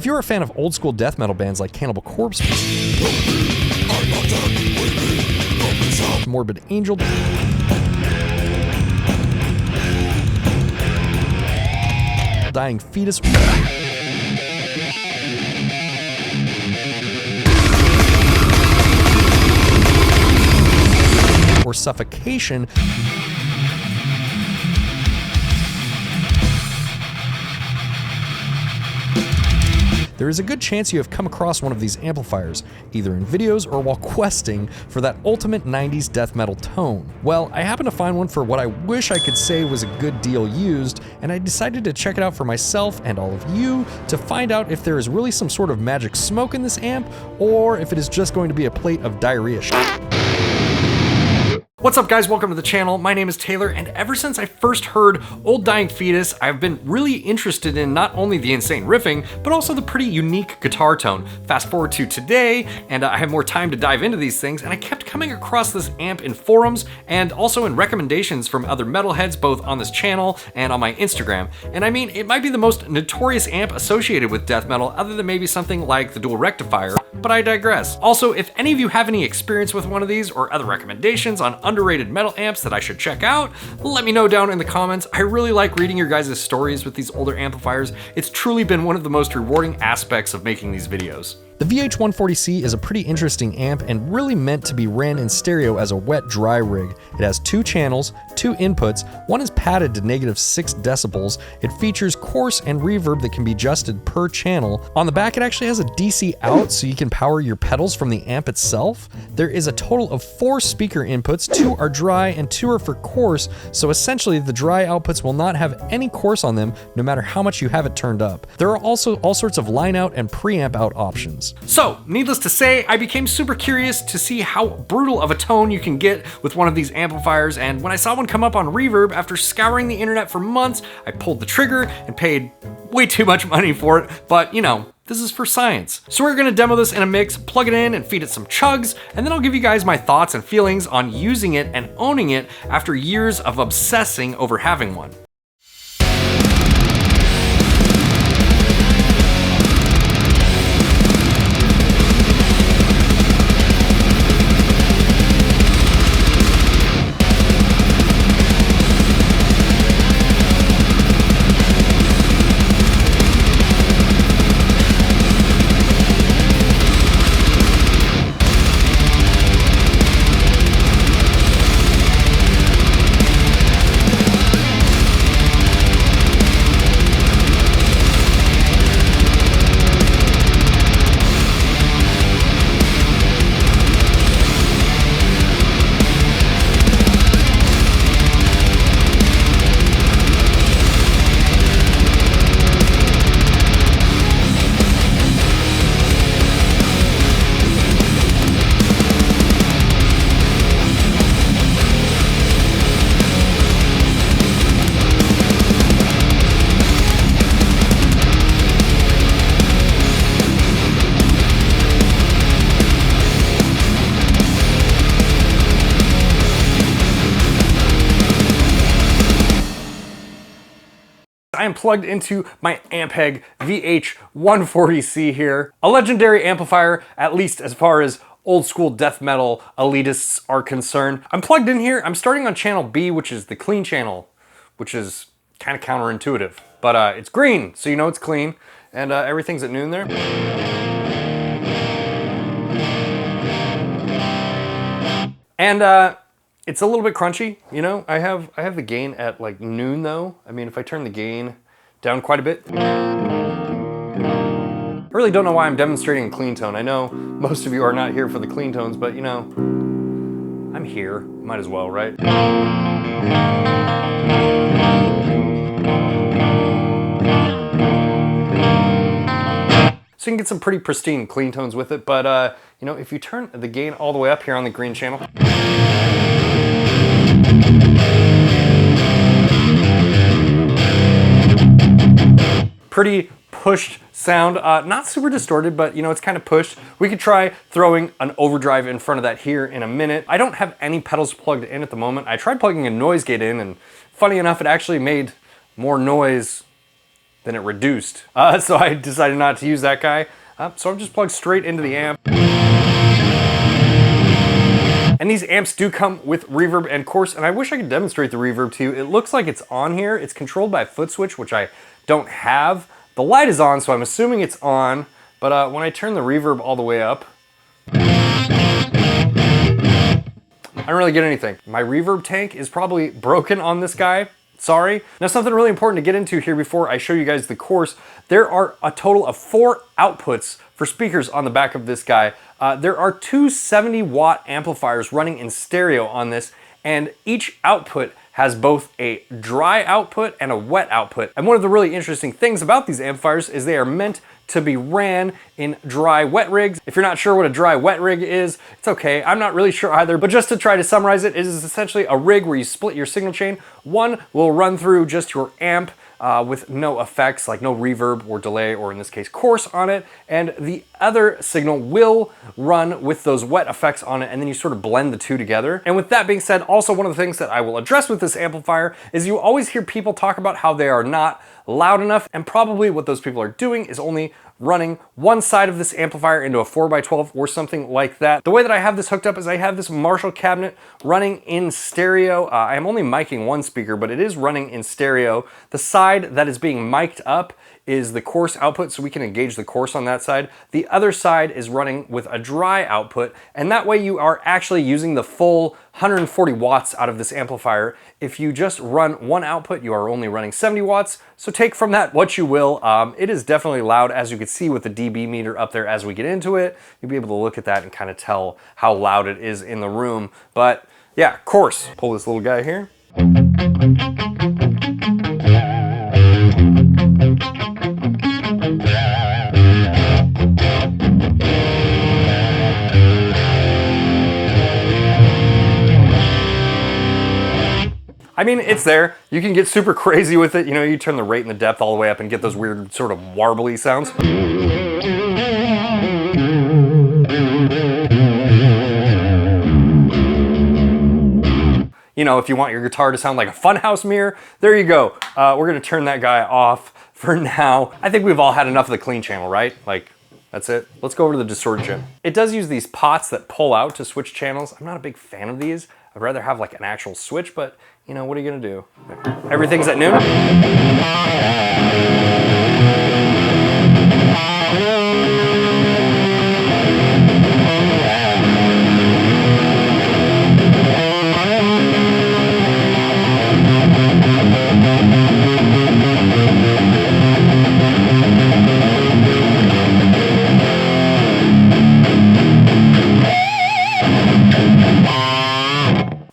If you're a fan of old school death metal bands like 𝗏𝗏 𝗠𝗲𝗡, Morbid Angel, Dying Fetus, or Suffocation, there is a good chance you have come across one of these amplifiers, either in videos or while questing for that ultimate 90s death metal tone. Well, I happened to find one for what I wish I could say was a good deal used, and I decided to check it out for myself and all of you to find out if there is really some sort of magic smoke in this amp, or if it is just going to be a plate of diarrhea shit. What's up guys, welcome to the channel. My name is Taylor, and ever since I first heard Old Dying Fetus, I've been really interested in not only the insane riffing, but also the pretty unique guitar tone. Fast forward to today, and I have more time to dive into these things, and I kept coming across this amp in forums, and also in recommendations from other metalheads, both on this channel and on my Instagram. And I mean, it might be the most notorious amp associated with death metal, other than maybe something like the Dual Rectifier, but I digress. Also, if any of you have any experience with one of these, or other recommendations on underrated metal amps that I should check out, let me know down in the comments. I really like reading your guys' stories with these older amplifiers. It's truly been one of the most rewarding aspects of making these videos. The VH140c is a pretty interesting amp and really meant to be ran in stereo as a wet-dry rig. It has 2 channels, 2 inputs, one is padded to -6 decibels, it features coarse and reverb that can be adjusted per channel. On the back it actually has a DC out so you can power your pedals from the amp itself. There is a total of 4 speaker inputs, 2 are dry and 2 are for coarse, so essentially the dry outputs will not have any coarse on them no matter how much you have it turned up. There are also all sorts of line out and preamp out options. So, needless to say, I became super curious to see how brutal of a tone you can get with one of these amplifiers, and when I saw one come up on Reverb after scouring the internet for months, I pulled the trigger and paid way too much money for it, but you know, this is for science. So we're gonna demo this in a mix, plug it in and feed it some chugs, and then I'll give you guys my thoughts and feelings on using it and owning it after years of obsessing over having one. I am plugged into my Ampeg VH140c here, a legendary amplifier, at least as far as old school death metal elitists are concerned. I'm plugged in here. I'm starting on channel B, which is the clean channel, which is kind of counterintuitive, but it's green, so you know it's clean, and everything's at noon there. And it's a little bit crunchy, you know. I have the gain at like noon though. I mean, if I turn the gain down quite a bit. I really don't know why I'm demonstrating a clean tone. I know most of you are not here for the clean tones, but you know, I'm here. Might as well, right? So you can get some pretty pristine clean tones with it, but you know, if you turn the gain all the way up here on the green channel, pretty pushed sound, not super distorted, but you know, it's kind of pushed. We could try throwing an overdrive in front of that here in a minute. I don't have any pedals plugged in at the moment. I tried plugging a noise gate in, and funny enough, it actually made more noise then it reduced. So I decided not to use that guy. So I'm just plugged straight into the amp. And these amps do come with reverb and course, and I wish I could demonstrate the reverb to you. It looks like it's on here. It's controlled by a foot switch, which I don't have. The light is on, so I'm assuming it's on, but when I turn the reverb all the way up, I don't really get anything. My reverb tank is probably broken on this guy. Sorry. Now, something really important to get into here before I show you guys the course. There are a total of 4 outputs for speakers on the back of this guy. There are 2 70-watt amplifiers running in stereo on this, and each output has both a dry output and a wet output. And one of the really interesting things about these amplifiers is they are meant to be ran in dry wet rigs. If you're not sure what a dry wet rig is, it's okay. I'm not really sure either, but just to try to summarize it, it is essentially a rig where you split your signal chain. One will run through just your amp with no effects, like no reverb or delay, or in this case, course on it. And the other signal will run with those wet effects on it, and then you sort of blend the two together. And with that being said, also one of the things that I will address with this amplifier is you always hear people talk about how they are not loud enough, and probably what those people are doing is only running one side of this amplifier into a 4x12 or something like that. The way that I have this hooked up is I have this Marshall cabinet running in stereo. I am only miking one speaker, but it is running in stereo. The side that is being mic'd up is the course output, so we can engage the course on that side. The other side is running with a dry output, and that way you are actually using the full 140 watts out of this amplifier. If you just run one output, you are only running 70 watts, so take from that what you will. It is definitely loud, as you can see with the dB meter up there as we get into it. You'll be able to look at that and kind of tell how loud it is in the room. But yeah, course. Pull this little guy here. I mean, it's there. You can get super crazy with it. You know, you turn the rate and the depth all the way up and get those weird sort of warbly sounds. You know, if you want your guitar to sound like a funhouse mirror, there you go. We're gonna turn that guy off for now. I think we've all had enough of the clean channel, right? Like, that's it. Let's go over to the distortion. It does use these pots that pull out to switch channels. I'm not a big fan of these. I'd rather have like an actual switch, but you know, what are you gonna do? Everything's at noon.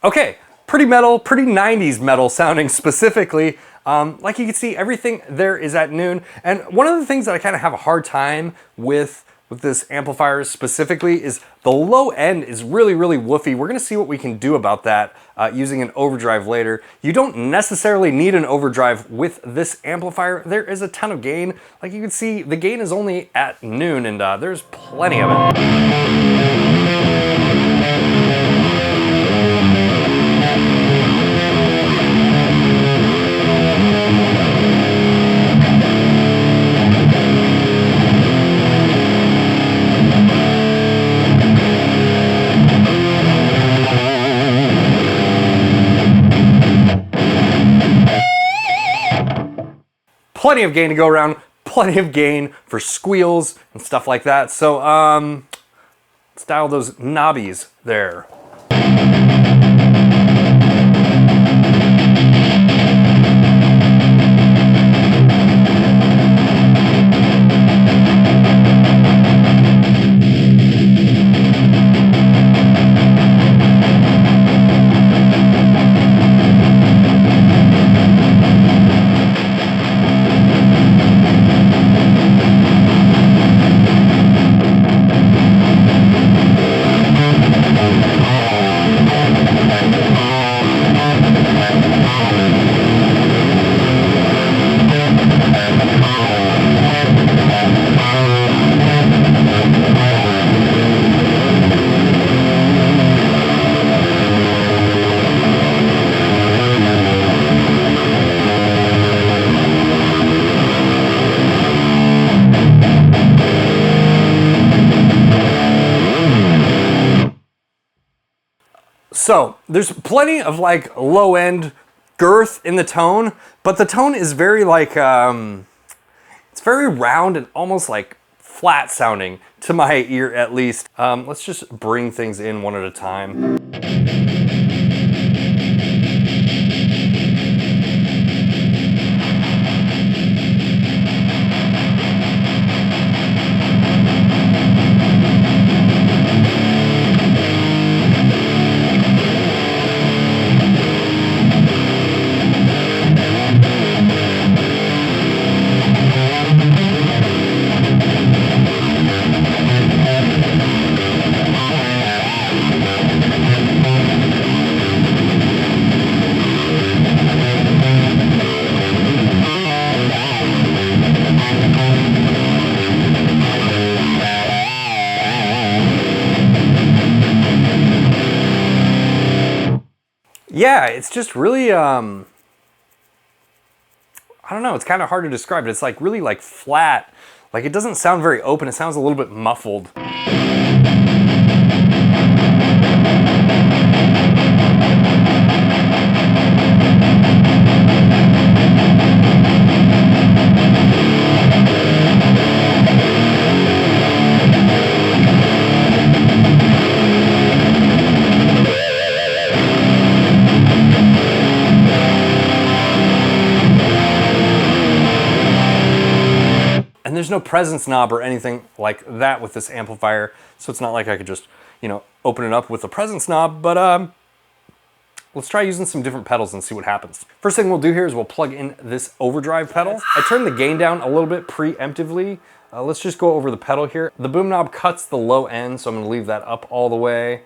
Okay, pretty metal, pretty 90s metal sounding specifically. Like you can see, everything there is at noon. And one of the things that I kind of have a hard time with this amplifier specifically is the low end is really, really woofy. We're gonna see what we can do about that using an overdrive later. You don't necessarily need an overdrive with this amplifier. There is a ton of gain. Like you can see, the gain is only at noon, and there's plenty of it. Plenty of gain to go around, plenty of gain for squeals and stuff like that. So let's dial those knobbies there. So there's plenty of like low end girth in the tone, but the tone is very like, it's very round and almost like flat sounding to my ear at least. Let's just bring things in one at a time. Yeah, it's just really, I don't know, it's kind of hard to describe it. It's like really like flat, like it doesn't sound very open, it sounds a little bit muffled. And there's no presence knob or anything like that with this amplifier, so it's not like I could just, you know, open it up with a presence knob, but let's try using some different pedals and see what happens. First thing we'll do here is we'll plug in this overdrive pedal. I turned the gain down a little bit preemptively. Let's just go over the pedal here. The boom knob cuts the low end, so I'm gonna leave that up all the way.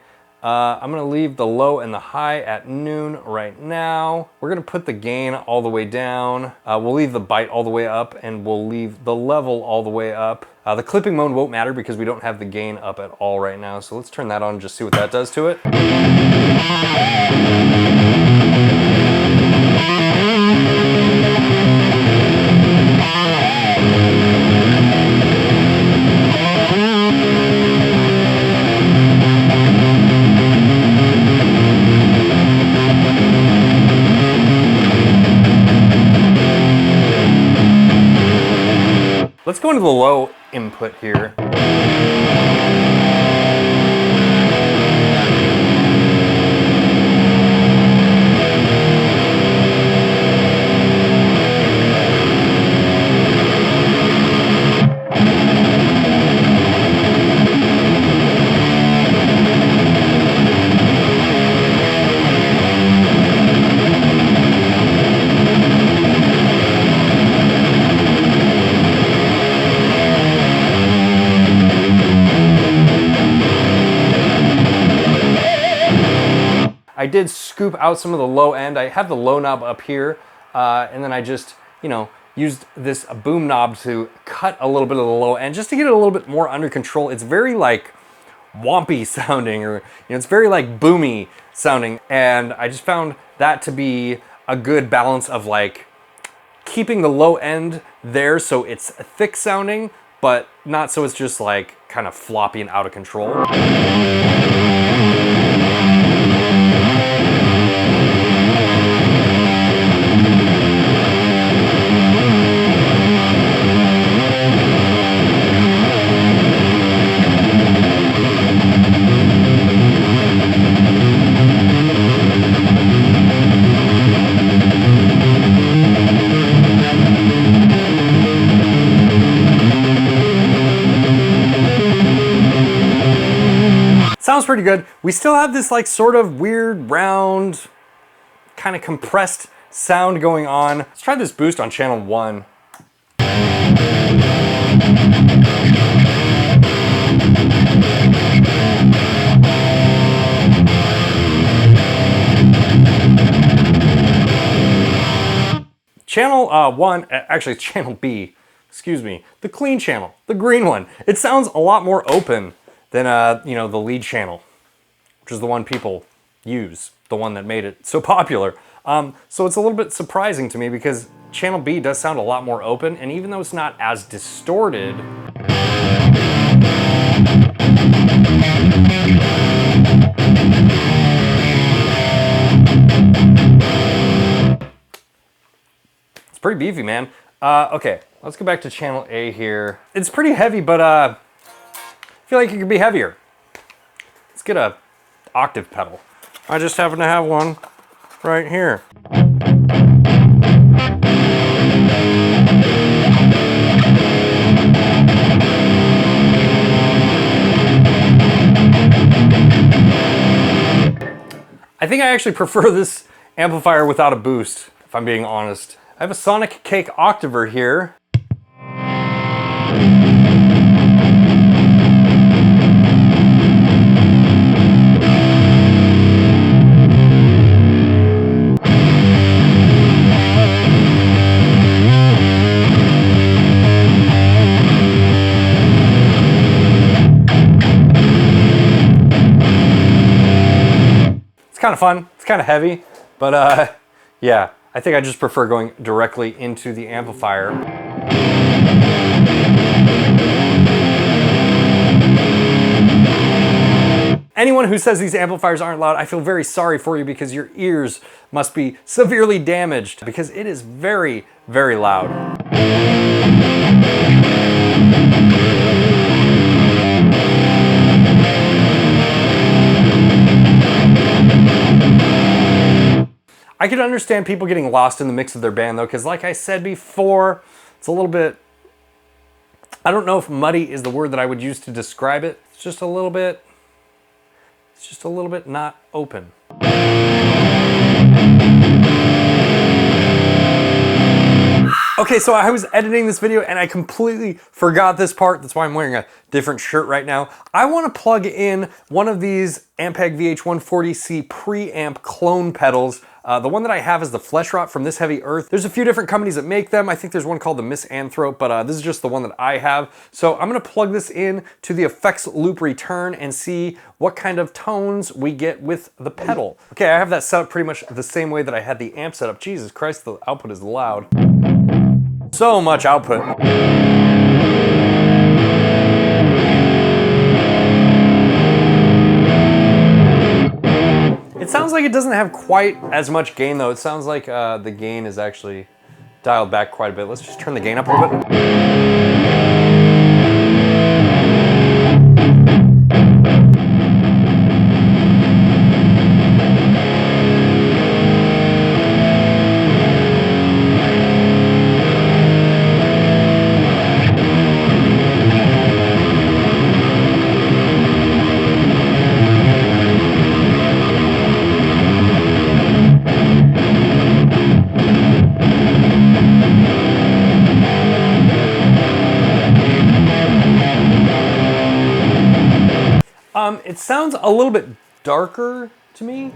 I'm gonna leave the low and the high at noon right now. We're gonna put the gain all the way down. We'll leave the bite all the way up, and we'll leave the level all the way up. The clipping mode won't matter because we don't have the gain up at all right now. So let's turn that on and just see what that does to it. Let's go into the low input here. I did scoop out some of the low end. I have the low knob up here, and then I just, you know, used this boom knob to cut a little bit of the low end just to get it a little bit more under control. It's very like wompy sounding, or, you know, it's very like boomy sounding, and I just found that to be a good balance of like keeping the low end there so it's thick sounding, but not so it's just like kind of floppy and out of control. Sounds pretty good. We still have this like sort of weird, round, kind of compressed sound going on. Let's try this boost on channel 1. Channel 1, actually channel B, excuse me, the clean channel, the green one. It sounds a lot more open than you know, the lead channel, which is the one people use, the one that made it so popular. So it's a little bit surprising to me because channel B does sound a lot more open, and even though it's not as distorted, pretty beefy, man. Okay, let's go back to channel A here. It's pretty heavy, but I feel like it could be heavier. Let's get a octave pedal. I just happen to have one right here. I think I actually prefer this amplifier without a boost, if I'm being honest. I have a Sonic Cake Octaver here. Kind of fun, it's kind of heavy, but yeah, I think I just prefer going directly into the amplifier. Anyone who says these amplifiers aren't loud, I feel very sorry for you because your ears must be severely damaged because it is very, very loud. I could understand people getting lost in the mix of their band though, because like I said before, it's a little bit, I don't know if muddy is the word that I would use to describe it. It's just a little bit not open. Okay, so I was editing this video and I completely forgot this part. That's why I'm wearing a different shirt right now. I want to plug in one of these Ampeg VH140c preamp clone pedals. The one that I have is the Flesh Rot from This Heavy Earth. There's a few different companies that make them. I think there's one called the 𝗦𝗣𝗘𝗏𝗏, but this is just the one that I have. So I'm gonna plug this in to the effects loop return and see what kind of tones we get with the pedal. Okay, I have that set up pretty much the same way that I had the amp set up. Jesus Christ, the output is loud. So much output. It sounds like it doesn't have quite as much gain though. It sounds like the gain is actually dialed back quite a bit. Let's just turn the gain up a little bit. It sounds a little bit darker to me.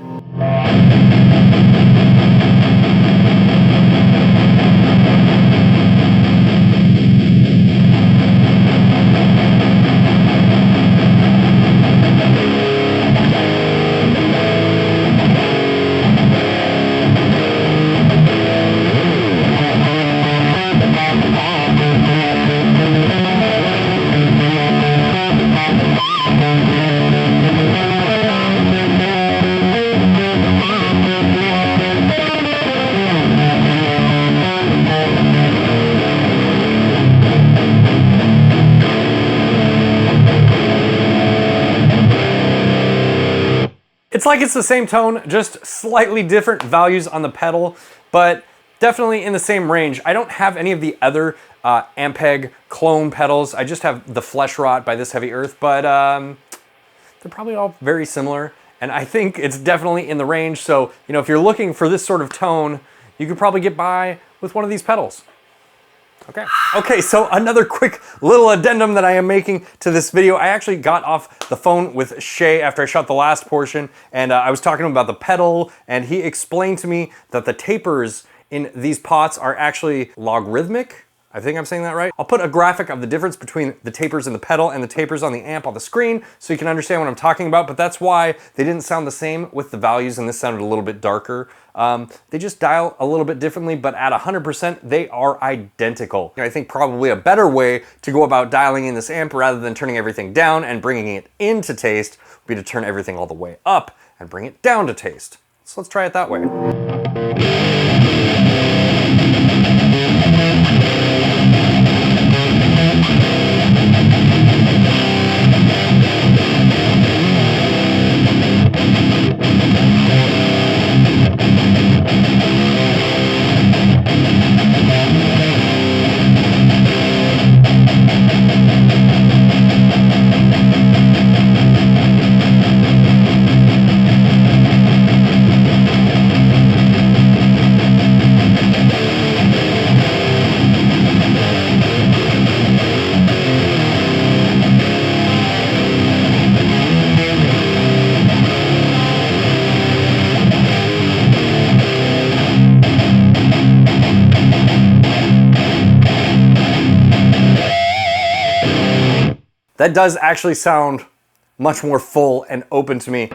It's like it's the same tone, just slightly different values on the pedal, but definitely in the same range. I don't have any of the other Ampeg clone pedals. I just have the Flesh Rot by This Heavy Earth, but they're probably all very similar. And I think it's definitely in the range. So, you know, if you're looking for this sort of tone, you could probably get by with one of these pedals. Okay, so another quick little addendum that I am making to this video. I actually got off the phone with Shay after I shot the last portion, and I was talking to him about the pedal, and he explained to me that the tapers in these pots are actually logarithmic. I think I'm saying that right. I'll put a graphic of the difference between the tapers in the pedal and the tapers on the amp on the screen so you can understand what I'm talking about, but that's why they didn't sound the same with the values and this sounded a little bit darker. They just dial a little bit differently, but at 100%, they are identical. I think probably a better way to go about dialing in this amp rather than turning everything down and bringing it into taste would be to turn everything all the way up and bring it down to taste. So let's try it that way. That does actually sound much more full and open to me.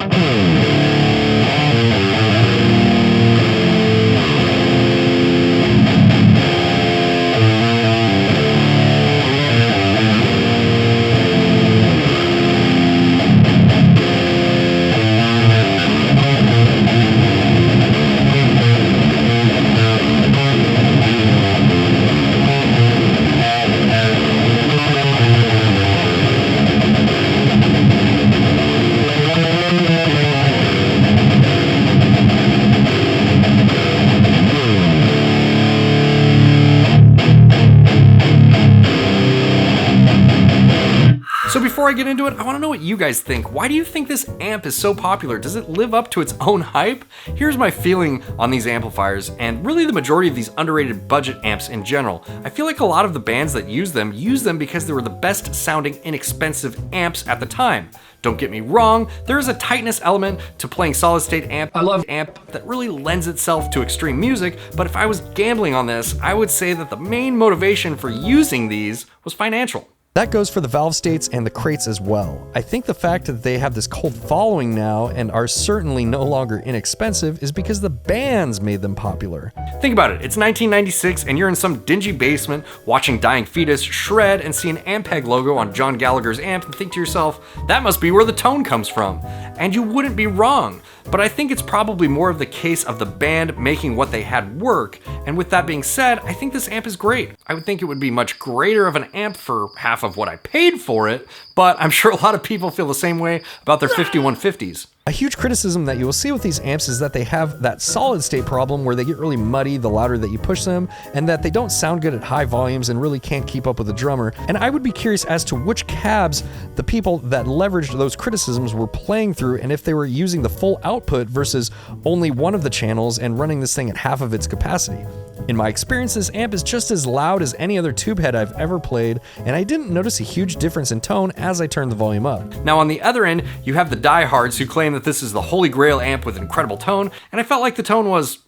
So before I get into it, I want to know what you guys think. Why do you think this amp is so popular? Does it live up to its own hype? Here's my feeling on these amplifiers, and really the majority of these underrated budget amps in general. I feel like a lot of the bands that use them because they were the best sounding inexpensive amps at the time. Don't get me wrong, there is a tightness element to playing solid state amp. I love amp that really lends itself to extreme music, but if I was gambling on this, I would say that the main motivation for using these was financial. That goes for the valve states and the crates as well. I think the fact that they have this cult following now and are certainly no longer inexpensive is because the bands made them popular. Think about it, it's 1996 and you're in some dingy basement watching Dying Fetus shred and see an Ampeg logo on John Gallagher's amp and think to yourself, that must be where the tone comes from. And you wouldn't be wrong, but I think it's probably more of the case of the band making what they had work. And with that being said, I think this amp is great. I would think it would be much greater of an amp for half of what I paid for it, but I'm sure a lot of people feel the same way about their 5150s. A huge criticism that you will see with these amps is that they have that solid state problem where they get really muddy the louder that you push them, and that they don't sound good at high volumes and really can't keep up with the drummer. And I would be curious as to which cabs the people that leveraged those criticisms were playing through, and if they were using the full output versus only one of the channels and running this thing at half of its capacity. In my experience, this amp is just as loud as any other tube head I've ever played, and I didn't notice a huge difference in tone as I turned the volume up. Now on the other end, you have the diehards who claim that this is the holy grail amp with incredible tone, and I felt like the tone was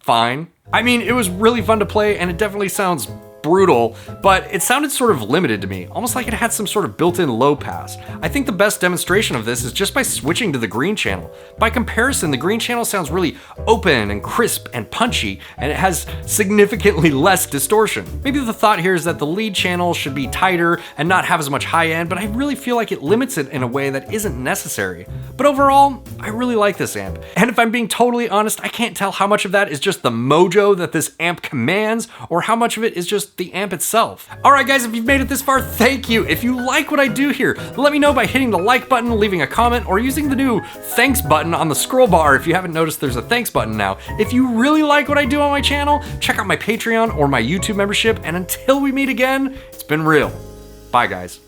fine. I mean, it was really fun to play, and it definitely sounds brutal, but it sounded sort of limited to me, almost like it had some sort of built-in low pass. I think the best demonstration of this is just by switching to the green channel. By comparison, the green channel sounds really open and crisp and punchy, and it has significantly less distortion. Maybe the thought here is that the lead channel should be tighter and not have as much high end, but I really feel like it limits it in a way that isn't necessary. But overall, I really like this amp. And if I'm being totally honest, I can't tell how much of that is just the mojo that this amp commands, or how much of it is just the amp itself. Alright guys, if you've made it this far, thank you. If you like what I do here, let me know by hitting the like button, leaving a comment, or using the new thanks button on the scroll bar. If you haven't noticed, there's a thanks button now. If you really like what I do on my channel, check out my Patreon or my YouTube membership, and until we meet again, it's been real. Bye guys.